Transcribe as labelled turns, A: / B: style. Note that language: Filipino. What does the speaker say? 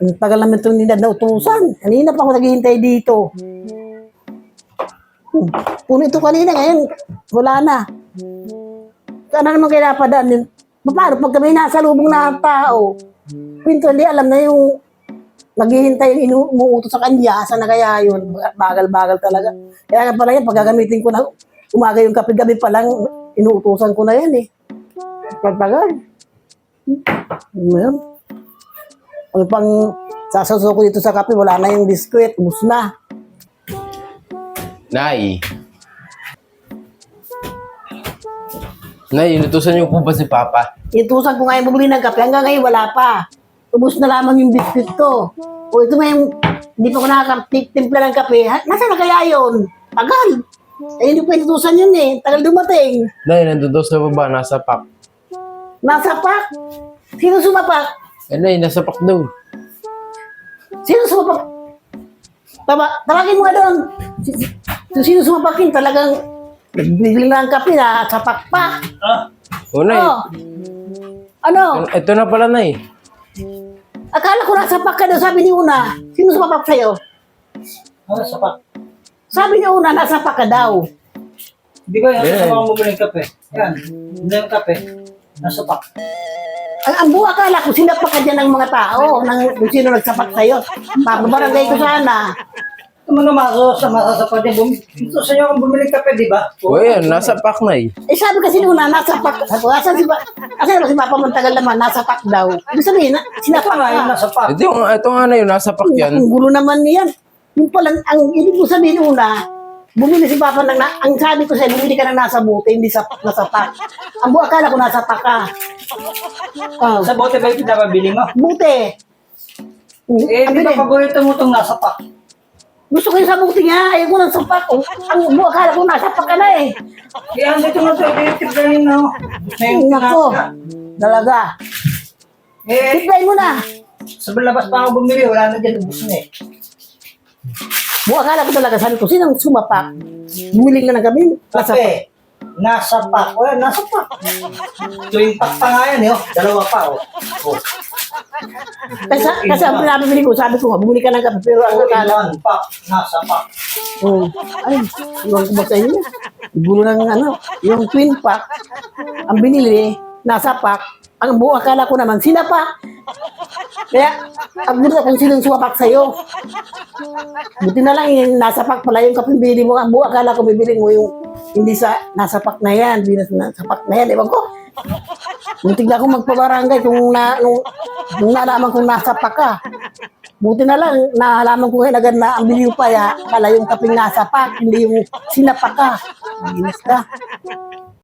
A: Ang tagal naman itong nilad na utusan. Kanina pa ako naghihintay dito. Puno ito kanina, ngayon wala na. Saan na naman kaya napadaan? Paano pag kami nasa lubong na tao? Pinto, hindi alam na yung naghihintay yung umuutos sa kanya. Saan na kaya yun? Bagal-bagal talaga. Kaya nga pala yan, pag gagamitin ko na umaga yung kape, gabi pa lang, inuutosan ko na yan eh. Pagpagal. Ngayon. Ang pang sasawsaw ko dito sa kape, wala na yung biskwit, ubus na.
B: Nay, inutusan niyo po ba si Papa?
A: Itusan ko ngayon bumili ng kape, hanggang ngayon wala pa. Ubus na lamang yung biskwit ko. O ito nga yung, hindi pa ko nakakatimpla ng kape. Nasaan na kaya yun? Tagal. Eh, hindi pa inutusan yun eh. Tagal dumating.
B: Nay, nandun daw sa baba, nasa pack.
A: Nasa pak. Sino sumapak?
B: Nay, nasa pack daw.
A: Sino sumapak? Tawagin mo nga doon. Sino sumapak yun? Talagang nagbigli na ang kape na sa pakpak.
B: O, Nay,
A: Oh. Ano?
B: ito na pala, Nay.
A: Akala ko nasa pak ka daw, sabi ni Una. Sino sumapak sa'yo?
C: Nasa pak.
A: Sabi ni Una, nasa pak ka daw.
C: Hindi ba yan
B: Yan.
C: sa mga bumili ng kape? Yan. Hindi yung kape. Nasa pak.
A: Ang buo akala ko, sinapak ka dyan ng mga tao, kung sino nagsapak sa'yo. Papabarangay ko sana.
C: Ito mo naman sa masasapat niya. Ito sa inyo ang bumili ng kape, di ba?
B: O, yan, nasa pack, Nay.
A: Eh sabi kasi ni Una, nasa pak. Sabi ko, asan si Papa Mantagal naman, nasa pak daw. Ibig sabihin,
C: Ito
A: sinapak
C: nga yung
A: ka.
C: nasa pak.
B: Ito nga na yun, nasa pack yan.
A: Ang gulo naman niyan. Yung palang, ang ibig ko sabihin Una, bumili si Papa ang sabi ko sa'yo, bumili ka ng nasa bote, hindi nasa pak. Ang buo akala ko nasa pak ka. Oh,
C: Sa bote ba yung pinapabili mo?
A: bote.
C: Eh,
A: Ang
C: di ba
A: bilhin.
C: paborito mo itong nasa pak?
A: Gusto ko yung sa buti nga, ayaw ko ng sapak. Ang buo akala ko nasa pak ka na eh.
C: Kaya andito mo ito, titiplayin na.
A: Nako, talaga.
C: Eh,
A: Tiplay mo na.
C: sa labas pa ako bumili, wala na dyan, ubus na eh.
A: Buo akala ko talaga, sabi ko, sinang sumapak? Bumili na ng kami. Nasa pak.
C: Kape, nasa pak. O yan, nasa pak. Ito yung pak pa nga yan, eh. Dalawa pa, oh. Oh.
A: Kasi ang pinapabili ko, sabi ko nga, bumili ka ng kape, pero ang akala.
C: Ilan pak, nasa pak.
A: Oh, ay, iwan ko ba sa inyo? Gulo ng yung twin pack, ang binili, nasa pack, ang buo akala ko naman, sinapak. Kaya, ang gulo kung sinong sumapak sa'yo. Buti na lang yung nasa pack pala yung kapibili mo. Ang buo akala ko bibili mo yung hindi sa nasa pack na yan, hindi nasa pack na yan. Ewan ko. Muntik na akong magpabarangay nung nalaman kong nasa pack ka. Buti na lang, nalaman ko ngayon agad na ang bili pa ya, pala yung kaping nasa pack, hindi yung sinapak ka. Inis ka.